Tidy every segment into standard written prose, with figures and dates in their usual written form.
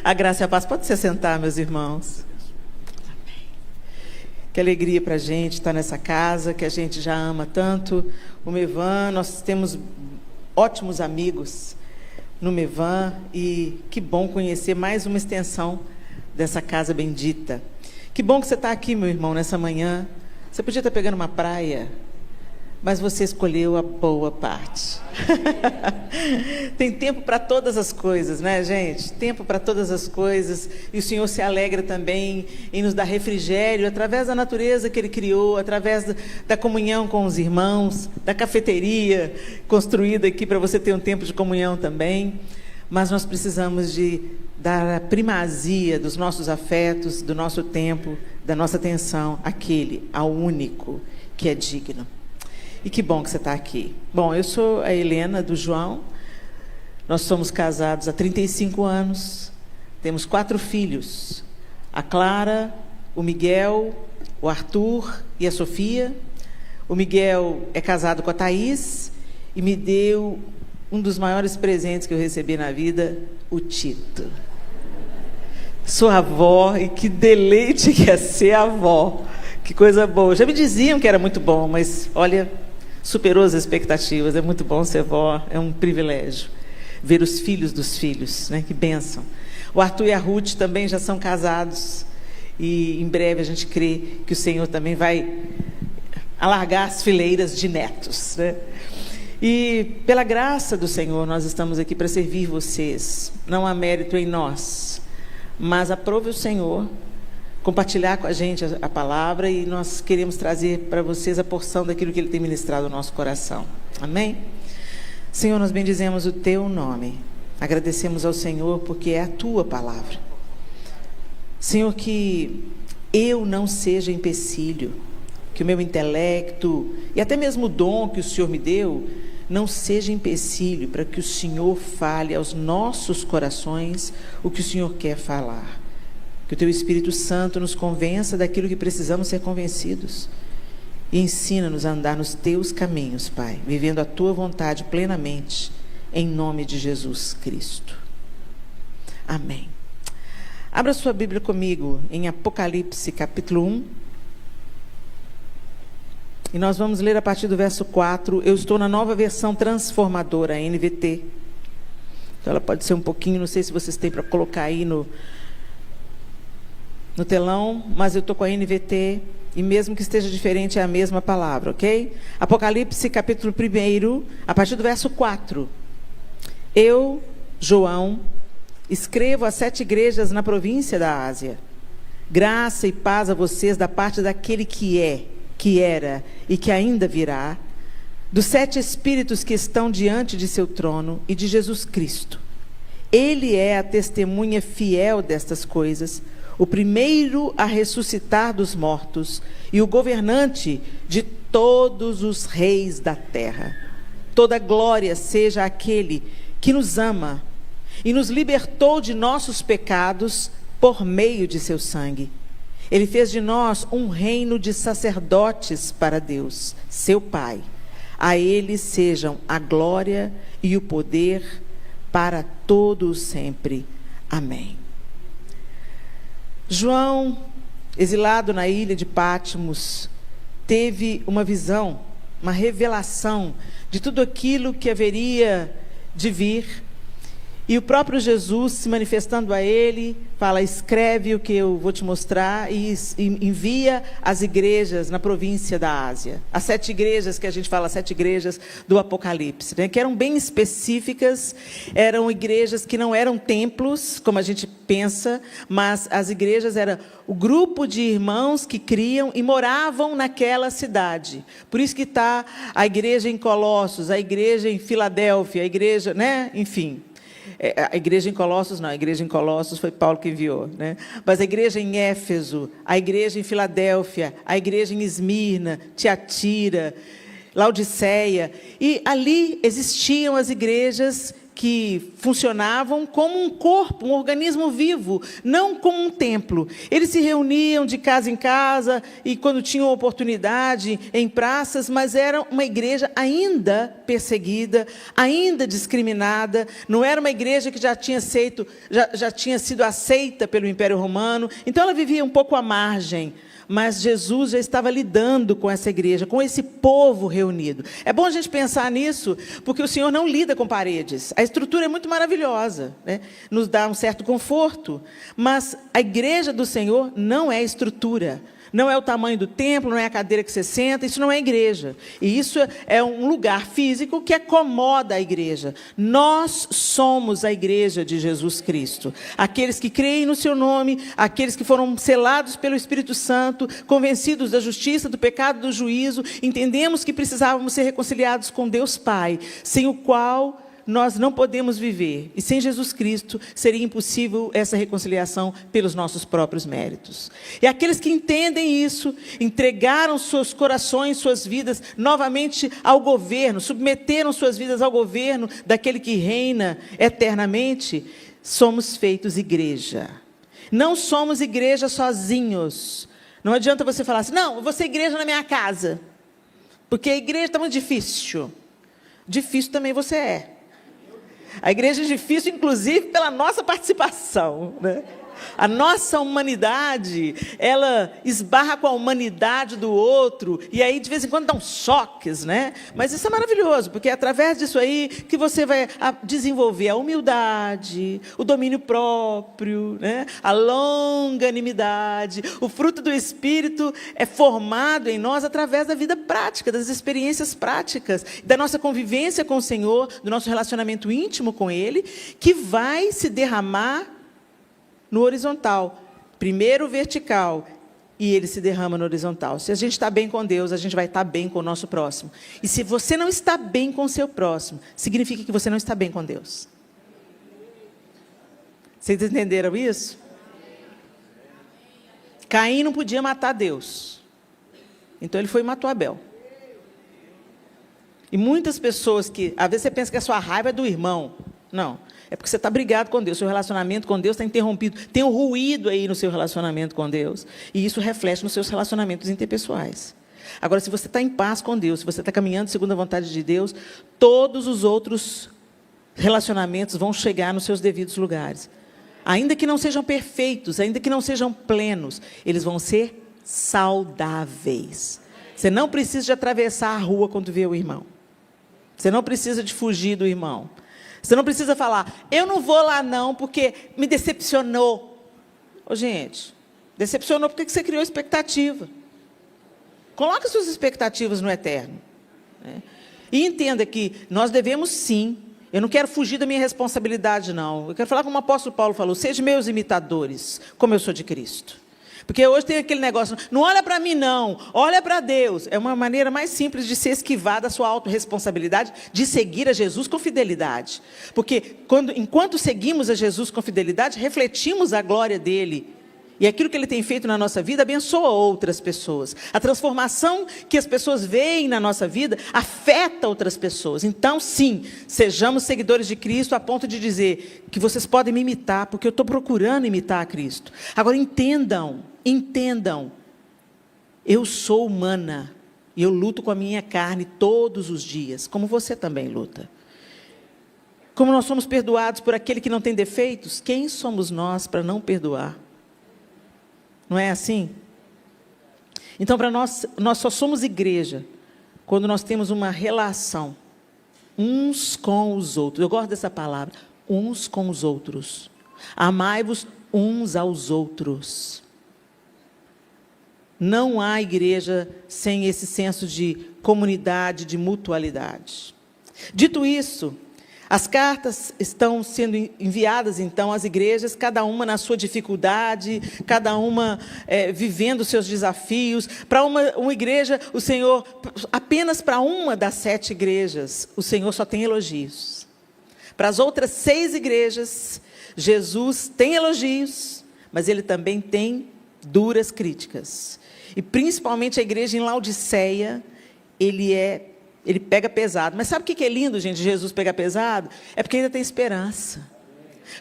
A graça e a paz. Pode se sentar, meus irmãos. Que alegria para a gente estar nessa casa, que a gente já ama tanto. O Mevan, nós temos ótimos amigos no Mevan e que bom conhecer mais uma extensão dessa casa bendita. Que bom que você está aqui, meu irmão, nessa manhã. Você podia estar pegando uma praia, mas você escolheu a boa parte. Tem tempo para todas as coisas, né, gente? Tempo para todas as coisas. E o Senhor se alegra também em nos dar refrigério através da natureza que Ele criou, através da comunhão com os irmãos, da cafeteria construída aqui para você ter um tempo de comunhão também. Mas nós precisamos de dar a primazia dos nossos afetos, do nosso tempo, da nossa atenção àquele, ao único que é digno. E que bom que você está aqui. Bom, eu sou a Helena do João. Nós somos casados há 35 anos. Temos 4 filhos. A Clara, o Miguel, o Arthur e a Sofia. O Miguel é casado com a Thaís e me deu um dos maiores presentes que eu recebi na vida, o Tito. Sou avó e que deleite que é ser avó. Que coisa boa. Já me diziam que era muito bom, mas olha, superou as expectativas. É muito bom ser avó, é um privilégio. Ver os filhos dos filhos, né? Que bênção. O Arthur e a Ruth também já são casados. E em breve a gente crê que o Senhor também vai alargar as fileiras de netos, né? E pela graça do Senhor nós estamos aqui para servir vocês. Não há mérito em nós, mas aprove o Senhor compartilhar com a gente a palavra e nós queremos trazer para vocês a porção daquilo que Ele tem ministrado no nosso coração. Amém? Senhor, nós bendizemos o Teu nome. Agradecemos ao Senhor porque é a Tua palavra. Senhor, que eu não seja empecilho, que o meu intelecto e até mesmo o dom que o Senhor me deu não seja empecilho para que o Senhor fale aos nossos corações o que o Senhor quer falar. Que o Teu Espírito Santo nos convença daquilo que precisamos ser convencidos. E ensina-nos a andar nos Teus caminhos, Pai, vivendo a Tua vontade plenamente, em nome de Jesus Cristo. Amém. Abra sua Bíblia comigo em Apocalipse, capítulo 1. E nós vamos ler a partir do verso 4. Eu estou na nova versão transformadora, a NVT. Então ela pode ser um pouquinho, não sei se vocês têm para colocar aí no telão, mas eu estou com a NVT, e mesmo que esteja diferente, é a mesma palavra, ok? Apocalipse, capítulo 1, a partir do verso 4. Eu, João, escrevo às 7 igrejas na província da Ásia. Graça e paz a vocês da parte daquele que é, que era e que ainda virá, dos 7 Espíritos que estão diante de seu trono e de Jesus Cristo. Ele é a testemunha fiel destas coisas, o primeiro a ressuscitar dos mortos e o governante de todos os reis da terra. Toda glória seja àquele que nos ama e nos libertou de nossos pecados por meio de seu sangue. Ele fez de nós um reino de sacerdotes para Deus, seu Pai. A Ele sejam a glória e o poder para todos sempre. Amém. João, exilado na ilha de Patmos, teve uma visão, uma revelação de tudo aquilo que haveria de vir. E o próprio Jesus, se manifestando a ele, fala: escreve o que eu vou te mostrar, e envia às igrejas na província da Ásia. As 7 igrejas que a gente fala, as 7 igrejas do Apocalipse, né, que eram bem específicas, eram igrejas que não eram templos, como a gente pensa, mas as igrejas eram o grupo de irmãos que criam e moravam naquela cidade. Por isso que está a igreja em Colossos, a igreja em Filadélfia, a igreja, né, enfim... A igreja em Colossos, não, a igreja em Colossos foi Paulo que enviou, né? Mas a igreja em Éfeso, a igreja em Filadélfia, a igreja em Esmirna, Tiatira, Laodiceia, e ali existiam as igrejas que funcionavam como um corpo, um organismo vivo, não como um templo. Eles se reuniam de casa em casa e, quando tinham oportunidade, em praças, mas era uma igreja ainda perseguida, ainda discriminada. Não era uma igreja que já tinha sido aceita pelo Império Romano. Então, ela vivia um pouco à margem. Mas Jesus já estava lidando com essa igreja, com esse povo reunido. É bom a gente pensar nisso, porque o Senhor não lida com paredes. A estrutura é muito maravilhosa, né? Nos dá um certo conforto. Mas a igreja do Senhor não é estrutura. Não é o tamanho do templo, não é a cadeira que você senta, isso não é igreja. E isso é um lugar físico que acomoda a igreja. Nós somos a igreja de Jesus Cristo. Aqueles que creem no seu nome, aqueles que foram selados pelo Espírito Santo, convencidos da justiça, do pecado, do juízo, entendemos que precisávamos ser reconciliados com Deus Pai, sem o qual nós não podemos viver. E sem Jesus Cristo seria impossível essa reconciliação pelos nossos próprios méritos. E aqueles que entendem isso, entregaram seus corações, suas vidas novamente ao governo, submeteram suas vidas ao governo daquele que reina eternamente, somos feitos igreja. Não somos igreja sozinhos. Não adianta você falar assim, não, eu vou ser igreja na minha casa, porque a igreja está muito difícil. Difícil também você é. A igreja é difícil, inclusive, pela nossa participação, né? A nossa humanidade, ela esbarra com a humanidade do outro, e aí, de vez em quando, dá uns choques, né? Mas isso é maravilhoso, porque é através disso aí que você vai desenvolver a humildade, o domínio próprio, né? A longanimidade. O fruto do Espírito é formado em nós através da vida prática, das experiências práticas, da nossa convivência com o Senhor, do nosso relacionamento íntimo com Ele, que vai se derramar no horizontal, primeiro vertical, e ele se derrama no horizontal. Se a gente está bem com Deus, a gente vai estar bem com o nosso próximo. E se você não está bem com o seu próximo, significa que você não está bem com Deus. Vocês entenderam isso? Caim não podia matar Deus. Então ele foi e matou Abel. E muitas pessoas que, às vezes você pensa que a sua raiva é do irmão. Não. É porque você está brigado com Deus, seu relacionamento com Deus está interrompido. Tem um ruído aí no seu relacionamento com Deus, e isso reflete nos seus relacionamentos interpessoais. Agora, se você está em paz com Deus, se você está caminhando segundo a vontade de Deus, todos os outros relacionamentos vão chegar nos seus devidos lugares. Ainda que não sejam perfeitos, ainda que não sejam plenos, eles vão ser saudáveis. Você não precisa de atravessar a rua quando vê o irmão. Você não precisa de fugir do irmão. Você não precisa falar, eu não vou lá não, porque me decepcionou. Ô, gente, decepcionou porque você criou expectativa. Coloque suas expectativas no eterno, né? E entenda que nós devemos sim, eu não quero fugir da minha responsabilidade não. Eu quero falar como o apóstolo Paulo falou, sejam meus imitadores, como eu sou de Cristo. Porque hoje tem aquele negócio, não olha para mim não, olha para Deus. É uma maneira mais simples de se esquivar da sua autorresponsabilidade, de seguir a Jesus com fidelidade. Porque enquanto seguimos a Jesus com fidelidade, refletimos a glória dele. E aquilo que ele tem feito na nossa vida abençoa outras pessoas. A transformação que as pessoas veem na nossa vida afeta outras pessoas. Então, sim, sejamos seguidores de Cristo a ponto de dizer que vocês podem me imitar, porque eu estou procurando imitar a Cristo. Agora, entendam, eu sou humana e eu luto com a minha carne todos os dias, como você também luta. Como nós somos perdoados por aquele que não tem defeitos, quem somos nós para não perdoar? Não é assim? Então, para nós só somos igreja quando nós temos uma relação uns com os outros. Eu gosto dessa palavra, uns com os outros. Amai-vos uns aos outros. Não há igreja sem esse senso de comunidade, de mutualidade. Dito isso, as cartas estão sendo enviadas, então, às igrejas, cada uma na sua dificuldade, cada uma vivendo os seus desafios. Para uma igreja, o Senhor, apenas para uma das 7 igrejas, o Senhor só tem elogios. Para as outras 6 igrejas, Jesus tem elogios, mas Ele também tem duras críticas. E principalmente a igreja em Laodiceia, Ele é Ele pega pesado. Mas sabe o que é lindo, gente, Jesus pegar pesado? É porque ainda tem esperança.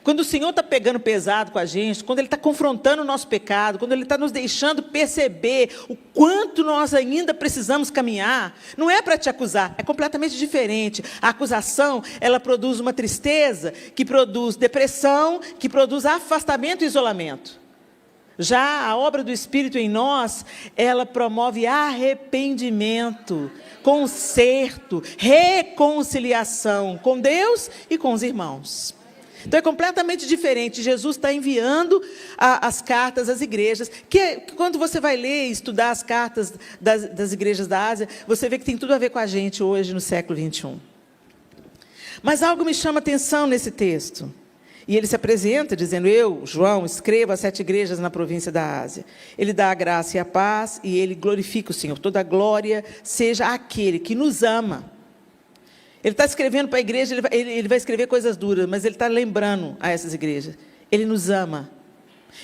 Quando o Senhor está pegando pesado com a gente, quando Ele está confrontando o nosso pecado, quando Ele está nos deixando perceber o quanto nós ainda precisamos caminhar, não é para te acusar, é completamente diferente. A acusação, ela produz uma tristeza, que produz depressão, que produz afastamento e isolamento. Já a obra do Espírito em nós, ela promove arrependimento, conserto, reconciliação com Deus e com os irmãos. Então é completamente diferente. Jesus está enviando as cartas às igrejas, que quando você vai ler e estudar as cartas das igrejas da Ásia, você vê que tem tudo a ver com a gente hoje no século 21. Mas algo me chama a atenção nesse texto. E ele se apresenta dizendo: eu, João, escrevo às 7 igrejas na província da Ásia. Ele dá a graça e a paz e ele glorifica o Senhor. Toda a glória seja aquele que nos ama. Ele está escrevendo para a igreja, ele vai escrever coisas duras, mas ele está lembrando a essas igrejas. Ele nos ama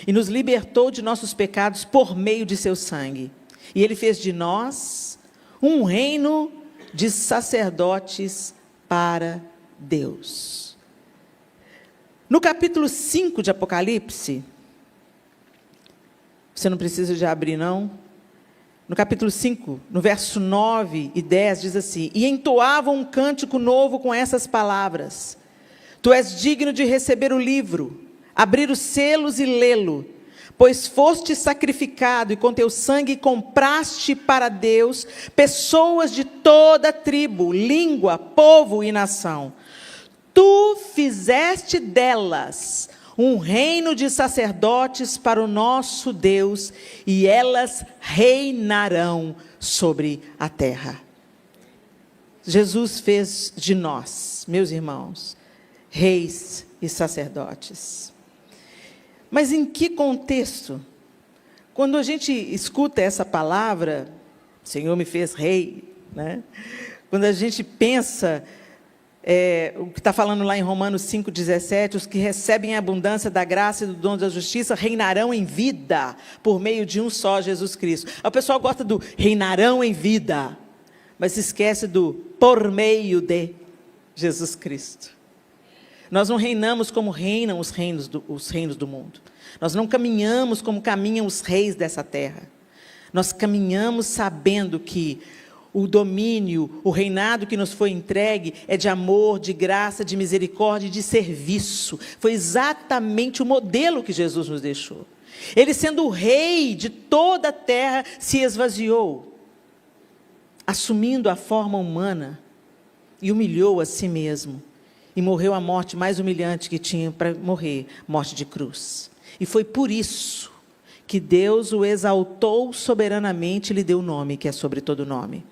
e nos libertou de nossos pecados por meio de seu sangue. E ele fez de nós um reino de sacerdotes para Deus. No capítulo 5 de Apocalipse, você não precisa de abrir não, no capítulo 5, no verso 9 e 10, diz assim: e entoavam um cântico novo com essas palavras: tu és digno de receber o livro, abrir os selos e lê-lo, pois foste sacrificado e com teu sangue compraste para Deus pessoas de toda tribo, língua, povo e nação. Tu fizeste delas um reino de sacerdotes para o nosso Deus, e elas reinarão sobre a terra. Jesus fez de nós, meus irmãos, reis e sacerdotes. Mas em que contexto? Quando a gente escuta essa palavra, o Senhor me fez rei, né? Quando a gente pensa... o que está falando lá em Romanos 5,17, os que recebem a abundância da graça e do dom da justiça reinarão em vida, por meio de um só Jesus Cristo. O pessoal gosta do reinarão em vida, mas se esquece do por meio de Jesus Cristo. Nós não reinamos como reinam os reinos do mundo. Nós não caminhamos como caminham os reis dessa terra. Nós caminhamos sabendo que o domínio, o reinado que nos foi entregue é de amor, de graça, de misericórdia e de serviço. Foi exatamente o modelo que Jesus nos deixou. Ele, sendo o rei de toda a terra, se esvaziou, assumindo a forma humana, e humilhou a si mesmo, e morreu a morte mais humilhante que tinha para morrer, morte de cruz. E foi por isso que Deus o exaltou soberanamente e lhe deu o nome, que é sobre todo nome.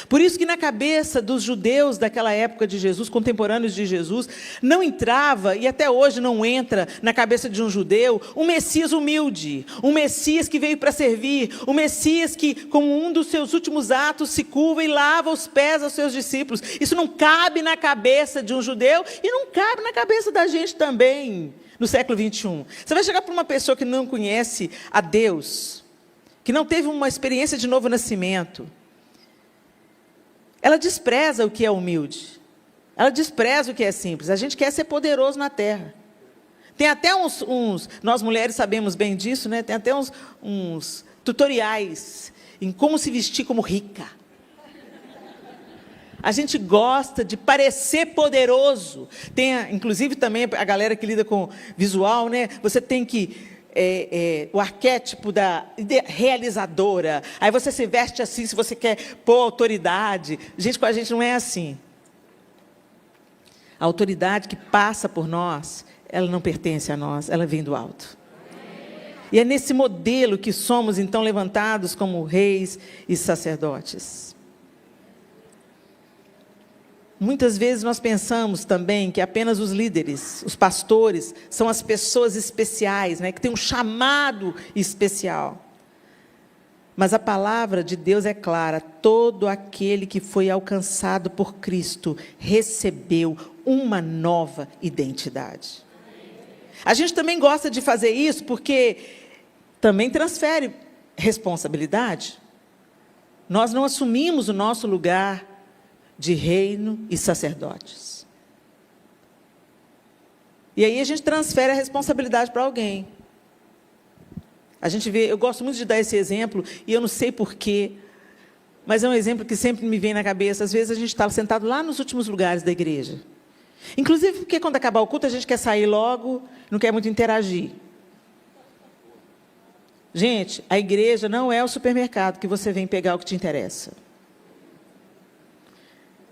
Por isso que na cabeça dos judeus daquela época de Jesus, contemporâneos de Jesus, não entrava, e até hoje não entra na cabeça de um judeu, um Messias humilde, um Messias que veio para servir, um Messias que, como um dos seus últimos atos, se curva e lava os pés aos seus discípulos. Isso não cabe na cabeça de um judeu e não cabe na cabeça da gente também, no século 21. Você vai chegar para uma pessoa que não conhece a Deus, que não teve uma experiência de novo nascimento, ela despreza o que é humilde. Ela despreza o que é simples. A gente quer ser poderoso na terra. Tem até nós mulheres sabemos bem disso, né? Tem até uns tutoriais em como se vestir como rica. A gente gosta de parecer poderoso. Tem, inclusive, também a galera que lida com visual, né? Você tem que... o arquétipo da realizadora, aí você se veste assim se você quer pôr autoridade. Gente, com a gente não é assim. A autoridade que passa por nós, ela não pertence a nós, ela vem do alto. E é nesse modelo que somos então levantados como reis e sacerdotes. Muitas vezes nós pensamos também que apenas os líderes, os pastores, são as pessoas especiais, né, que têm um chamado especial. Mas a palavra de Deus é clara: todo aquele que foi alcançado por Cristo recebeu uma nova identidade. A gente também gosta de fazer isso porque também transfere responsabilidade. Nós não assumimos o nosso lugar de reino e sacerdotes. E aí a gente transfere a responsabilidade para alguém. A gente vê, eu gosto muito de dar esse exemplo, e eu não sei porquê, mas é um exemplo que sempre me vem na cabeça. Às vezes a gente está sentado lá nos últimos lugares da igreja. Inclusive porque quando acabar o culto a gente quer sair logo, não quer muito interagir. Gente, a igreja não é o supermercado que você vem pegar o que te interessa.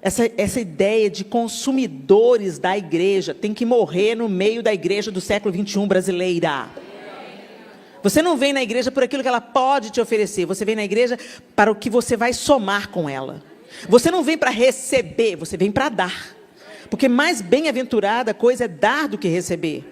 Essa ideia de consumidores da igreja tem que morrer no meio da igreja do século 21 brasileira. Você não vem na igreja por aquilo que ela pode te oferecer. Você vem na igreja para o que você vai somar com ela. Você não vem para receber, você vem para dar. Porque mais bem-aventurada coisa é dar do que receber.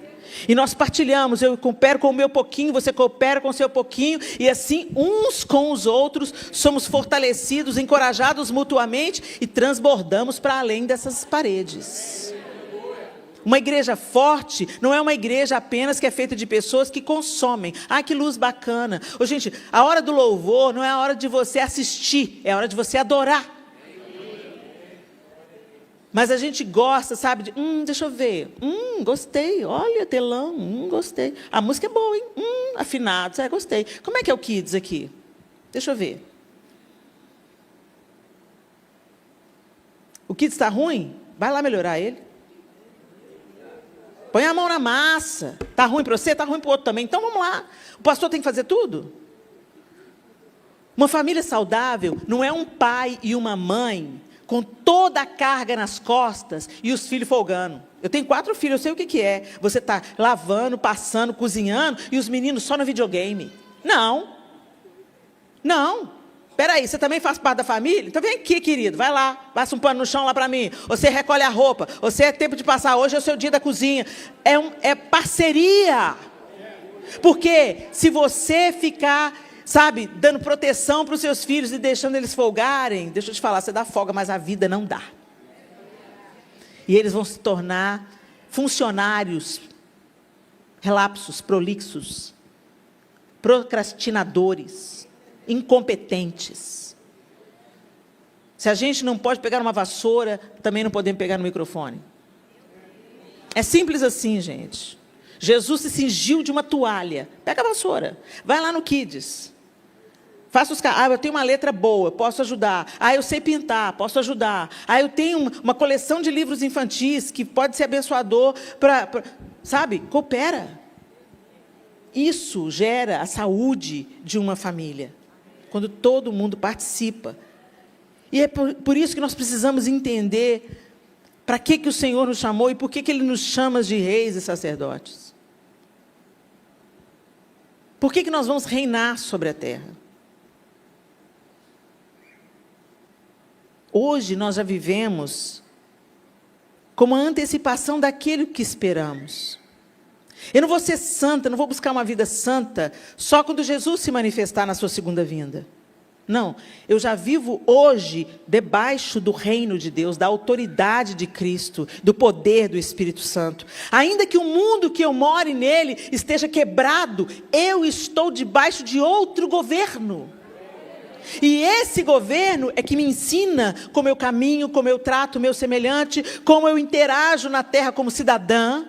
E nós partilhamos, eu coopero com o meu pouquinho, você coopera com o seu pouquinho, e assim, uns com os outros, somos fortalecidos, encorajados mutuamente, e transbordamos para além dessas paredes. Uma igreja forte não é uma igreja apenas que é feita de pessoas que consomem. Ah, que luz bacana. Ô, gente, a hora do louvor não é a hora de você assistir, é a hora de você adorar. Mas a gente gosta, sabe, de, deixa eu ver, gostei, olha, telão, gostei. A música é boa, hein? Afinados, gostei. Como é que é o Kids aqui? Deixa eu ver. O Kids está ruim? Vai lá melhorar ele. Põe a mão na massa. Está ruim para você? Está ruim para o outro também. Então vamos lá. O pastor tem que fazer tudo? Uma família saudável não é um pai e uma mãe com toda a carga nas costas e os filhos folgando. Eu tenho 4 filhos, eu sei o que é. Você está lavando, passando, cozinhando, e os meninos só no videogame. Não. Espera aí, você também faz parte da família? Então vem aqui, querido, vai lá, passa um pano no chão lá para mim. Você recolhe a roupa, você é tempo de passar, hoje é o seu dia da cozinha. É parceria. Porque se você ficar, sabe, dando proteção para os seus filhos e deixando eles folgarem, deixa eu te falar, você dá folga, mas a vida não dá. E eles vão se tornar funcionários, relapsos, prolixos, procrastinadores, incompetentes. Se a gente não pode pegar uma vassoura, também não podemos pegar no microfone. É simples assim, gente. Jesus se cingiu de uma toalha. Pega a vassoura, vai lá no Kids. Faça os eu tenho uma letra boa, posso ajudar. Eu sei pintar, posso ajudar. Eu tenho uma coleção de livros infantis que pode ser abençoador sabe? Coopera. Isso gera a saúde de uma família, quando todo mundo participa. E é por isso que nós precisamos entender para que o Senhor nos chamou e por que Ele nos chama de reis e sacerdotes. Por que nós vamos reinar sobre a terra? Hoje nós já vivemos como a antecipação daquilo que esperamos. Eu não vou ser santa, não vou buscar uma vida santa só quando Jesus se manifestar na sua segunda vinda. Não, eu já vivo hoje debaixo do reino de Deus, da autoridade de Cristo, do poder do Espírito Santo. Ainda que o mundo que eu more nele esteja quebrado, eu estou debaixo de outro governo. E esse governo é que me ensina como eu caminho, como eu trato o meu semelhante, como eu interajo na terra como cidadã.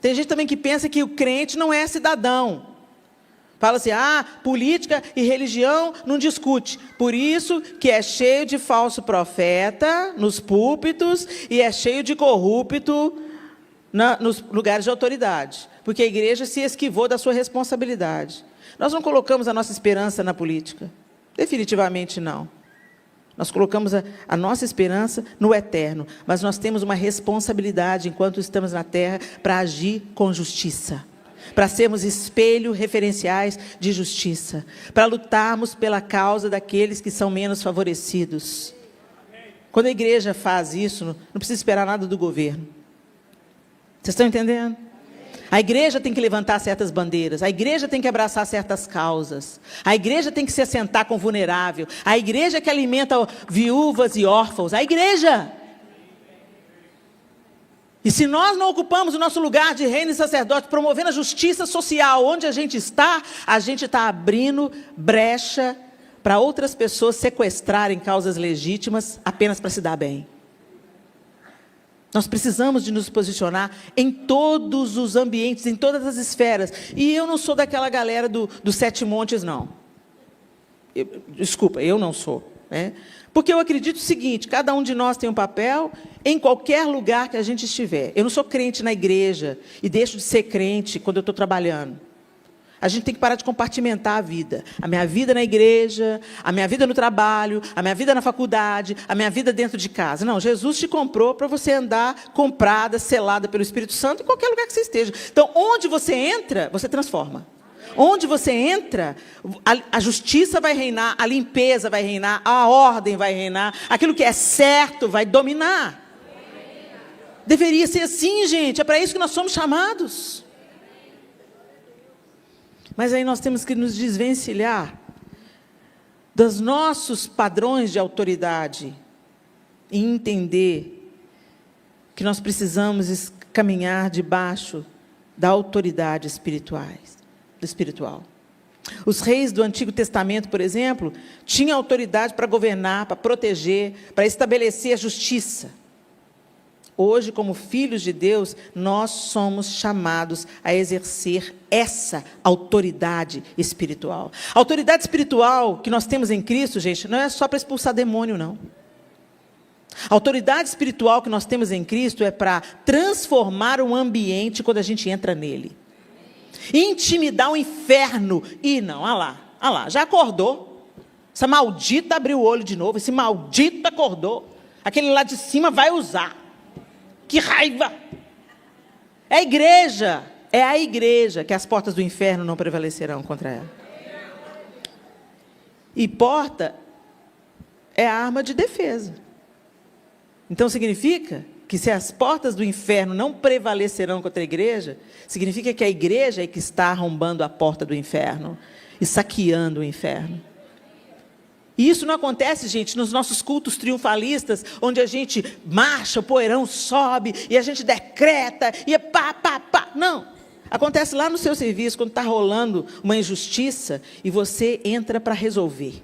Tem gente também que pensa que o crente não é cidadão. Fala assim, política e religião não discute. Por isso que é cheio de falso profeta nos púlpitos e é cheio de corrupto nos lugares de autoridade. Porque a igreja se esquivou da sua responsabilidade. Nós não colocamos a nossa esperança na política. Definitivamente não. Nós colocamos a nossa esperança no eterno. Mas nós temos uma responsabilidade, enquanto estamos na terra, para agir com justiça. Para sermos espelho referenciais de justiça. Para lutarmos pela causa daqueles que são menos favorecidos. Quando a igreja faz isso, não precisa esperar nada do governo. Vocês estão entendendo? A igreja tem que levantar certas bandeiras, a igreja tem que abraçar certas causas, a igreja tem que se assentar com o vulnerável, a igreja que alimenta viúvas e órfãos, a igreja. E se nós não ocupamos o nosso lugar de reino e sacerdote, promovendo a justiça social onde a gente está abrindo brecha para outras pessoas sequestrarem causas legítimas apenas para se dar bem. Nós precisamos de nos posicionar em todos os ambientes, em todas as esferas. E eu não sou daquela galera dos 7 montes, não. Desculpa, eu não sou. Né? Porque eu acredito o seguinte, cada um de nós tem um papel em qualquer lugar que a gente estiver. Eu não sou crente na igreja e deixo de ser crente quando eu estou trabalhando. A gente tem que parar de compartimentar a vida. A minha vida na igreja, a minha vida no trabalho, a minha vida na faculdade, a minha vida dentro de casa. Não, Jesus te comprou para você andar comprada, selada pelo Espírito Santo em qualquer lugar que você esteja. Então, onde você entra, você transforma. Onde você entra, a justiça vai reinar, a limpeza vai reinar, a ordem vai reinar, aquilo que é certo vai dominar. Deveria ser assim, gente, é para isso que nós somos chamados. Mas aí nós temos que nos desvencilhar dos nossos padrões de autoridade e entender que nós precisamos caminhar debaixo da autoridade espiritual. Os reis do Antigo Testamento, por exemplo, tinham autoridade para governar, para proteger, para estabelecer a justiça. Hoje, como filhos de Deus, nós somos chamados a exercer essa autoridade espiritual. A autoridade espiritual que nós temos em Cristo, gente, não é só para expulsar demônio, não. A autoridade espiritual que nós temos em Cristo é para transformar o ambiente quando a gente entra nele. Intimidar o inferno. E não, olha lá, já acordou. Essa maldita abriu o olho de novo, esse maldito acordou. Aquele lá de cima vai usar. Que raiva! É a igreja que as portas do inferno não prevalecerão contra ela. E porta é a arma de defesa. Então significa que se as portas do inferno não prevalecerão contra a igreja, significa que a igreja é que está arrombando a porta do inferno e saqueando o inferno. E isso não acontece, gente, nos nossos cultos triunfalistas, onde a gente marcha, o poeirão sobe, e a gente decreta, e pá. Não. Acontece lá no seu serviço, quando está rolando uma injustiça, e você entra para resolver.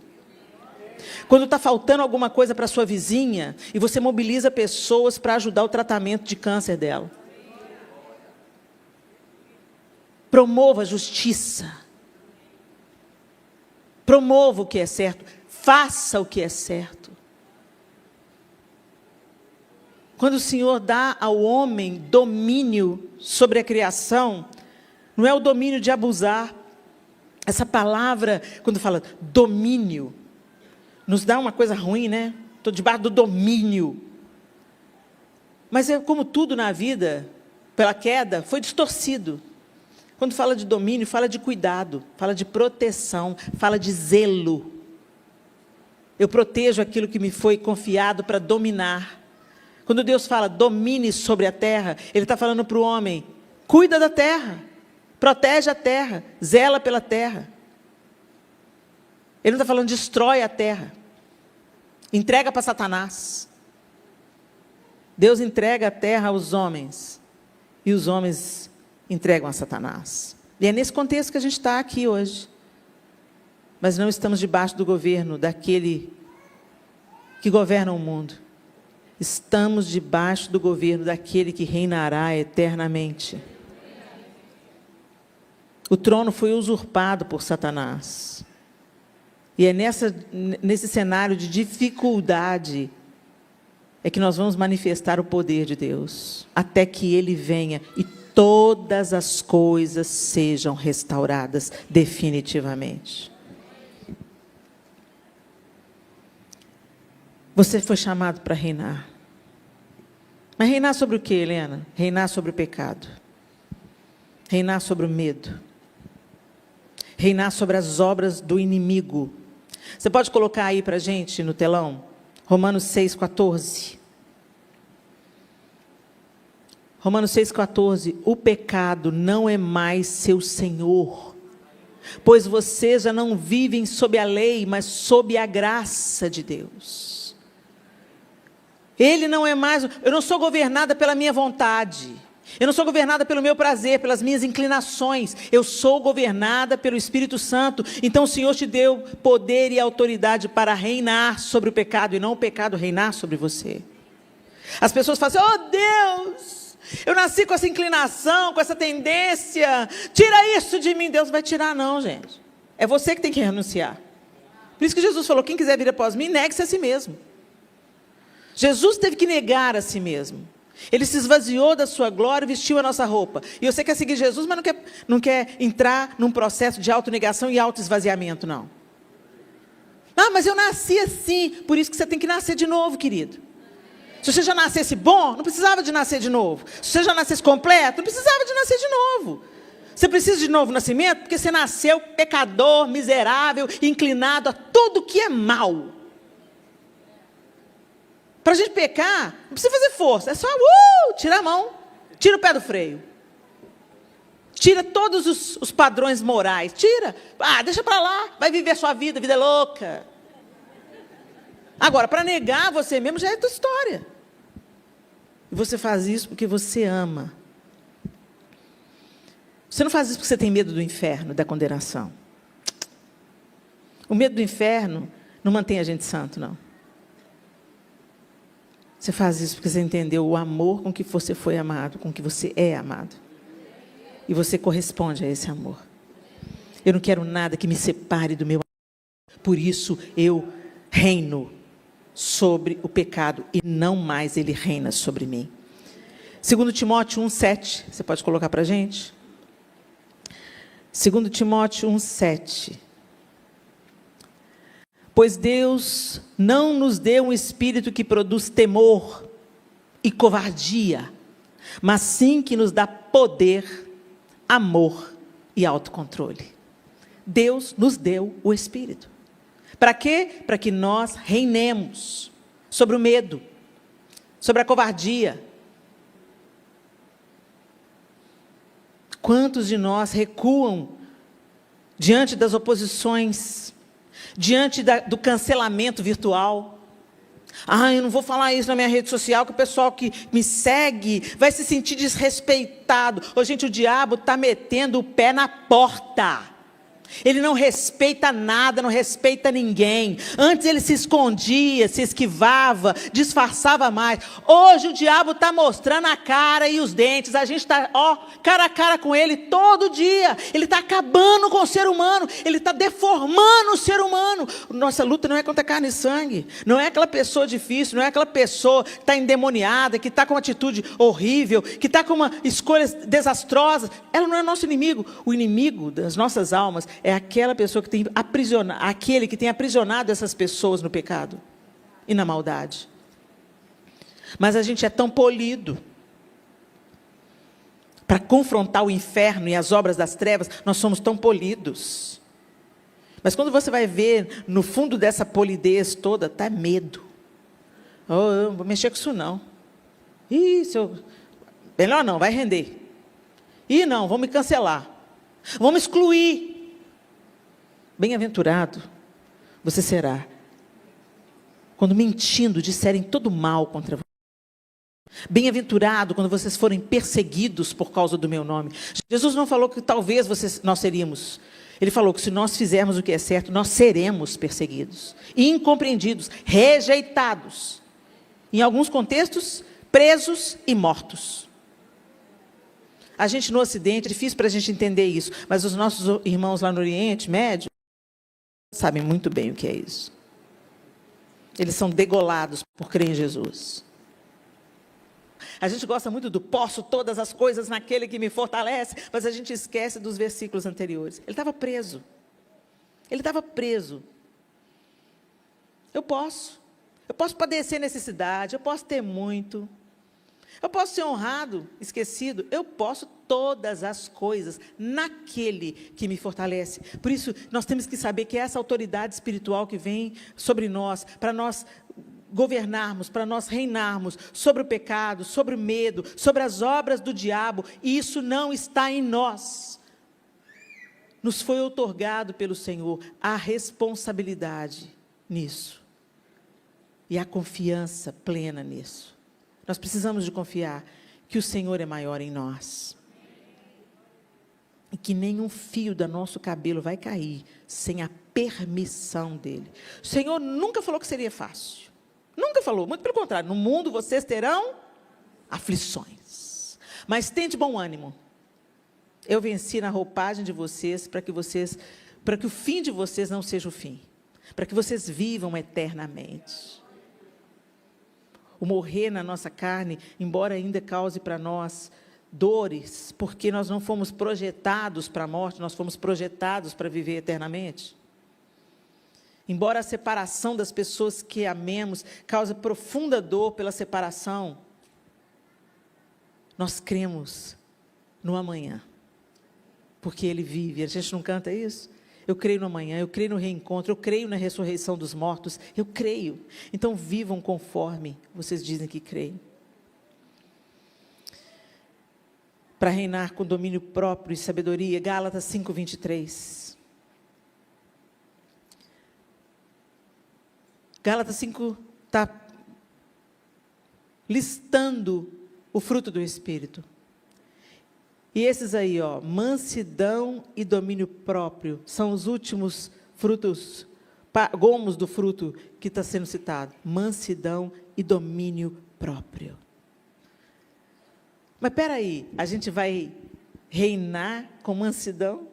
Quando está faltando alguma coisa para a sua vizinha, e você mobiliza pessoas para ajudar o tratamento de câncer dela. Promova a justiça. Promova o que é certo. Faça o que é certo. Quando o Senhor dá ao homem domínio sobre a criação, não é o domínio de abusar. Essa palavra, quando fala domínio, nos dá uma coisa ruim, né? Estou debaixo do domínio. Mas é como tudo na vida, pela queda, foi distorcido. Quando fala de domínio, fala de cuidado, fala de proteção, fala de zelo. Eu protejo aquilo que me foi confiado para dominar. Quando Deus fala, domine sobre a terra, Ele está falando para o homem, cuida da terra, protege a terra, zela pela terra. Ele não está falando, destrói a terra, entrega para Satanás. Deus entrega a terra aos homens, e os homens entregam a Satanás. E é nesse contexto que a gente está aqui hoje. Mas não estamos debaixo do governo daquele que governa o mundo. Estamos debaixo do governo daquele que reinará eternamente. O trono foi usurpado por Satanás. E é nesse cenário de dificuldade é que nós vamos manifestar o poder de Deus, até que Ele venha e todas as coisas sejam restauradas definitivamente. Você foi chamado para reinar. Mas reinar sobre o quê, Helena? Reinar sobre o pecado. Reinar sobre o medo. Reinar sobre as obras do inimigo. Você pode colocar aí para a gente no telão? Romanos 6,14. Romanos 6,14. O pecado não é mais seu senhor, pois vocês já não vivem sob a lei, mas sob a graça de Deus. Ele não é mais, eu não sou governada pela minha vontade, Eu não sou governada pelo meu prazer, pelas minhas inclinações. Eu sou governada pelo Espírito Santo. Então o Senhor te deu poder e autoridade para reinar sobre o pecado, e não o pecado reinar sobre você. As pessoas falam assim: oh Deus, eu nasci com essa inclinação, com essa tendência, tira isso de mim. Deus não vai tirar não, gente. É você que tem que renunciar. Por isso que Jesus falou: quem quiser vir após mim, negue-se a si mesmo. Jesus teve que negar a si mesmo. Ele se esvaziou da sua glória e vestiu a nossa roupa. E você quer seguir Jesus, mas não quer entrar num processo de autonegação e autoesvaziamento, não. Ah, mas eu nasci assim. Por isso que você tem que nascer de novo, querido. Se você já nascesse bom, não precisava de nascer de novo. Se você já nascesse completo, não precisava de nascer de novo. Você precisa de novo nascimento porque você nasceu pecador, miserável, inclinado a tudo que é mal. Para a gente pecar, não precisa fazer força, é só tira a mão, tira o pé do freio. Tira todos os padrões morais, tira. Deixa para lá, vai viver a sua vida, a vida é louca. Agora, para negar você mesmo já é tua história. E você faz isso porque você ama. Você não faz isso porque você tem medo do inferno, da condenação. O medo do inferno não mantém a gente santo, não. Você faz isso porque você entendeu o amor com que você foi amado, com que você é amado. E você corresponde a esse amor. Eu não quero nada que me separe do meu amor. Por isso eu reino sobre o pecado e não mais ele reina sobre mim. 2 Timóteo 1,7. Você pode colocar para a gente? 2 Timóteo 1,7. Pois Deus não nos deu um espírito que produz temor e covardia, mas sim que nos dá poder, amor e autocontrole. Deus nos deu o espírito. Para quê? Para que nós reinemos sobre o medo, sobre a covardia. Quantos de nós recuam diante das oposições, diante do cancelamento virtual? Eu não vou falar isso na minha rede social, que o pessoal que me segue vai se sentir desrespeitado. Gente, o diabo está metendo o pé na porta. Ele não respeita nada, não respeita ninguém. Antes ele se escondia, se esquivava, disfarçava mais. Hoje o diabo está mostrando a cara e os dentes. A gente está, cara a cara com ele todo dia. Ele está acabando com o ser humano. Ele está deformando o ser humano. Nossa luta não é contra carne e sangue. Não é aquela pessoa difícil, não é aquela pessoa que está endemoniada, que está com uma atitude horrível, que está com uma escolhas desastrosas. Ela não é nosso inimigo. O inimigo das nossas almas é aquela pessoa que tem aprisionado, aquele que tem aprisionado essas pessoas no pecado e na maldade. Mas a gente é tão polido para confrontar o inferno e as obras das trevas. Nós somos tão polidos. Mas quando você vai ver no fundo dessa polidez toda, está medo. Eu não vou mexer com isso não. Melhor não, vai render. Não, vão me cancelar. Vão me excluir. Bem-aventurado você será quando mentindo disserem todo mal contra você. Bem-aventurado quando vocês forem perseguidos por causa do meu nome. Jesus não falou que talvez nós seríamos. Ele falou que se nós fizermos o que é certo, nós seremos perseguidos, incompreendidos, rejeitados. Em alguns contextos, presos e mortos. A gente no Ocidente, é difícil para a gente entender isso, mas os nossos irmãos lá no Oriente Médio sabem muito bem o que é isso. Eles são degolados por crer em Jesus. A gente gosta muito do posso todas as coisas naquele que me fortalece, mas a gente esquece dos versículos anteriores. Ele estava preso. Ele estava preso. Eu posso padecer necessidade, eu posso ter muito, eu posso ser honrado, esquecido, eu posso todas as coisas naquele que me fortalece. Por isso, nós temos que saber que essa autoridade espiritual que vem sobre nós, para nós governarmos, para nós reinarmos sobre o pecado, sobre o medo, sobre as obras do diabo, isso não está em nós. Nos foi outorgado pelo Senhor a responsabilidade nisso. E a confiança plena nisso. Nós precisamos de confiar que o Senhor é maior em nós. E que nenhum fio do nosso cabelo vai cair sem a permissão dEle. O Senhor nunca falou que seria fácil. Nunca falou, muito pelo contrário. No mundo vocês terão aflições. Mas tende bom ânimo. Eu venci na roupagem de vocês para que o fim de vocês não seja o fim. Para que vocês vivam eternamente. O morrer na nossa carne, embora ainda cause para nós dores, porque nós não fomos projetados para a morte, nós fomos projetados para viver eternamente. Embora a separação das pessoas que amemos cause profunda dor pela separação, nós cremos no amanhã, porque Ele vive. A gente não canta isso? Eu creio no amanhã, eu creio no reencontro, eu creio na ressurreição dos mortos, eu creio. Então vivam conforme vocês dizem que creem. Para reinar com domínio próprio e sabedoria, Gálatas 5:23. Gálatas 5 está listando o fruto do Espírito. E esses aí, mansidão e domínio próprio, são os últimos frutos, gomos do fruto que está sendo citado. Mansidão e domínio próprio. Mas espera aí, a gente vai reinar com mansidão?